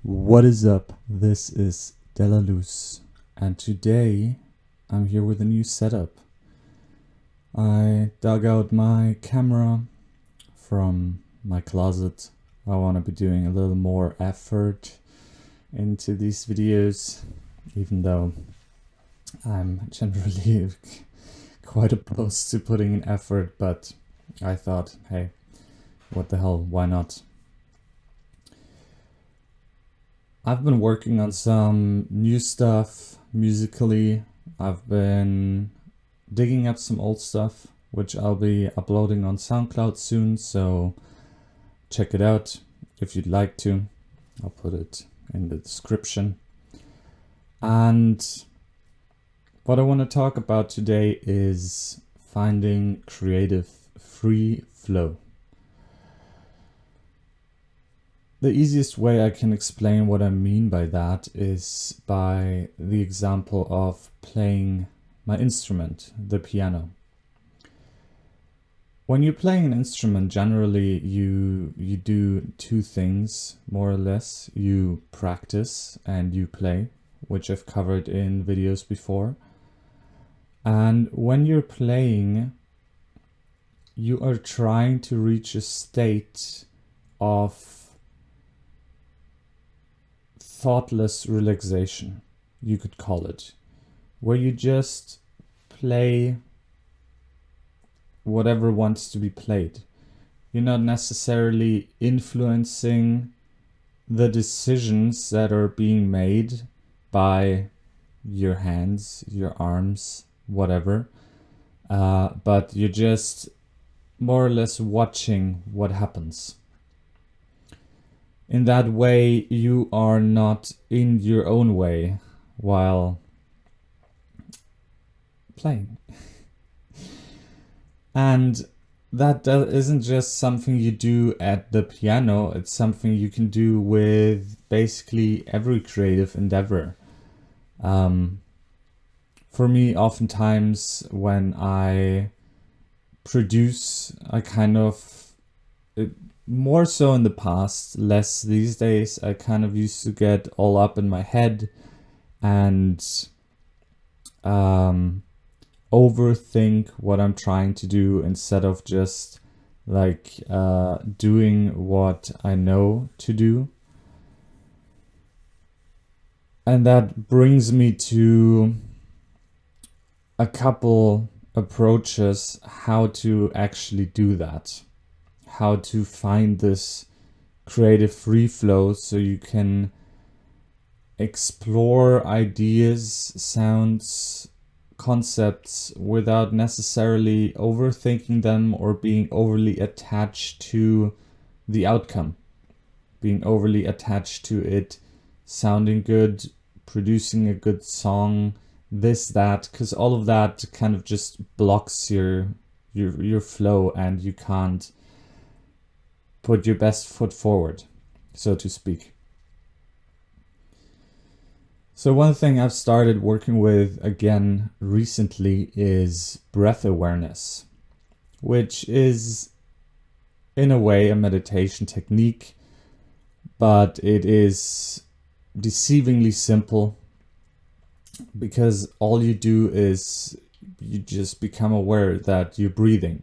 What is up? This is Delaluz, and today I'm here with a new setup. I dug out my camera from my closet. I want to be doing a little more effort into these videos, even though I'm generally quite opposed to putting in effort, but I thought, hey, what the hell, why not? I've been working on some new stuff musically. I've been digging up some old stuff, which I'll be uploading on SoundCloud soon, so check it out if you'd like to. I'll put it in the description. And what I want to talk about today is finding creative free flow. The easiest way I can explain what I mean by that is by the example of playing my instrument, the piano. When you're playing an instrument, generally you do two things, more or less. You practice and you play, which I've covered in videos before. And when you're playing, you are trying to reach a state of thoughtless relaxation, you could call it, where you just play whatever wants to be played. You're not necessarily influencing the decisions that are being made by your hands, your arms, whatever, but you're just more or less watching what happens. In that way, you are not in your own way while playing. And that isn't just something you do at the piano, it's something you can do with basically every creative endeavor. For me, oftentimes when I produce, I kind of... more so in the past, less these days. I kind of used to get all up in my head and overthink what I'm trying to do instead of just like doing what I know to do. And that brings me to a couple approaches how to actually do that. How to find this creative free flow so you can explore ideas, sounds, concepts without necessarily overthinking them or being overly attached to the outcome, being overly attached to it sounding good, producing a good song, this, that, because all of that kind of just blocks your flow and you can't put your best foot forward, so to speak. So one thing I've started working with again recently is breath awareness, which is in a way a meditation technique, but it is deceivingly simple because all you do is you just become aware that you're breathing.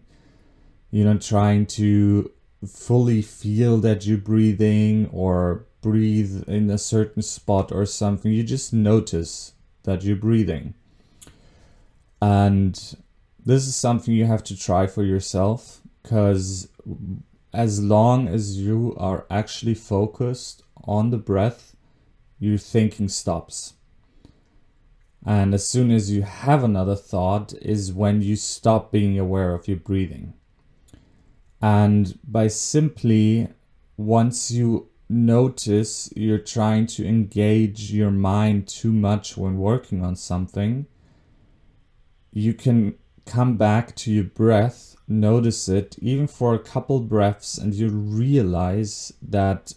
You're not trying to fully feel that you're breathing or breathe in a certain spot or something. You just notice that you're breathing. And this is something you have to try for yourself, because as long as you are actually focused on the breath, your thinking stops. And as soon as you have another thought is when you stop being aware of your breathing. And by simply, once you notice you're trying to engage your mind too much when working on something, you can come back to your breath, notice it, even for a couple breaths, and you realize that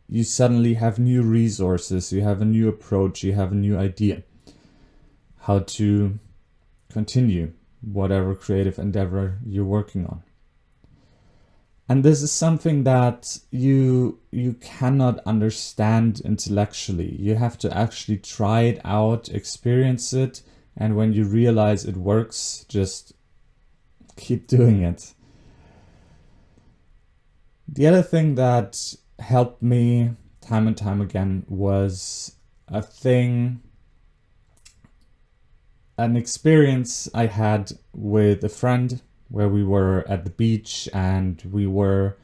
you suddenly have new resources, you have a new approach, you have a new idea how to continue whatever creative endeavor you're working on. And this is something that you cannot understand intellectually. You have to actually try it out, experience it, and when you realize it works, just keep doing it. The other thing that helped me time and time again was an experience I had with a friend where we were at the beach and we were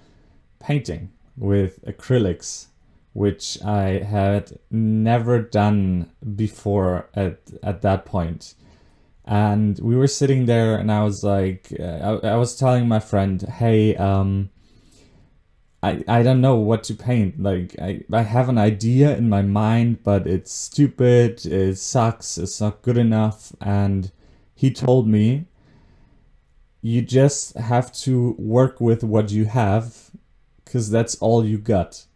painting with acrylics, which I had never done before at that point. And we were sitting there and I was like, I was telling my friend, hey, I don't know what to paint. Like, I have an idea in my mind, but it's stupid, it sucks, it's not good enough. And he told me, you just have to work with what you have, because that's all you got.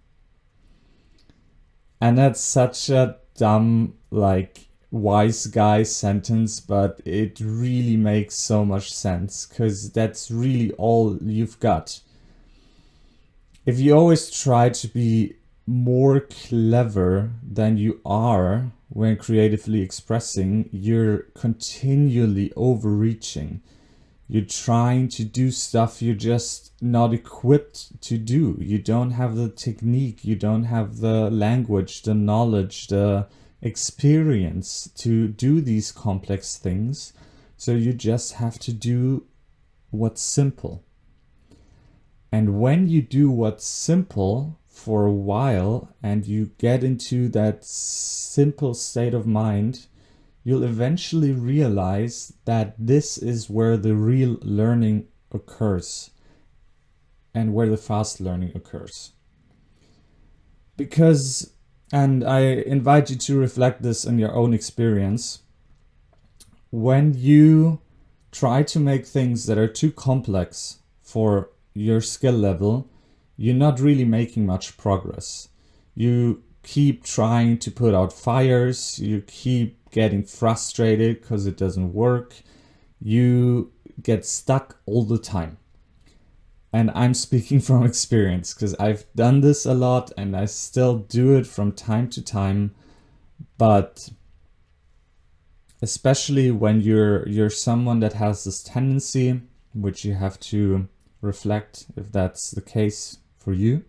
And that's such a dumb, like, wise guy sentence, but it really makes so much sense, because that's really all you've got. If you always try to be more clever than you are when creatively expressing, you're continually overreaching. You're trying to do stuff you're just not equipped to do. You don't have the technique, you don't have the language, the knowledge, the experience to do these complex things. So you just have to do what's simple. And when you do what's simple for a while and you get into that simple state of mind, you'll eventually realize that this is where the real learning occurs and where the fast learning occurs. Because, and I invite you to reflect this in your own experience, when you try to make things that are too complex for your skill level, you're not really making much progress. You keep trying to put out fires, you keep getting frustrated because it doesn't work, you get stuck all the time. And I'm speaking from experience because I've done this a lot and I still do it from time to time. But especially when you're someone that has this tendency, which you have to reflect if that's the case for you,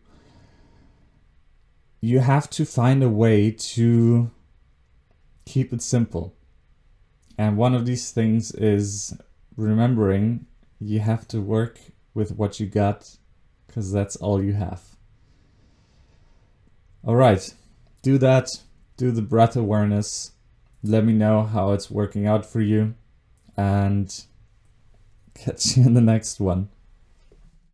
you have to find a way to keep it simple. And one of these things is remembering you have to work with what you got, because that's all you have. All right, do that. Do the breath awareness. Let me know how it's working out for you, and catch you in the next one.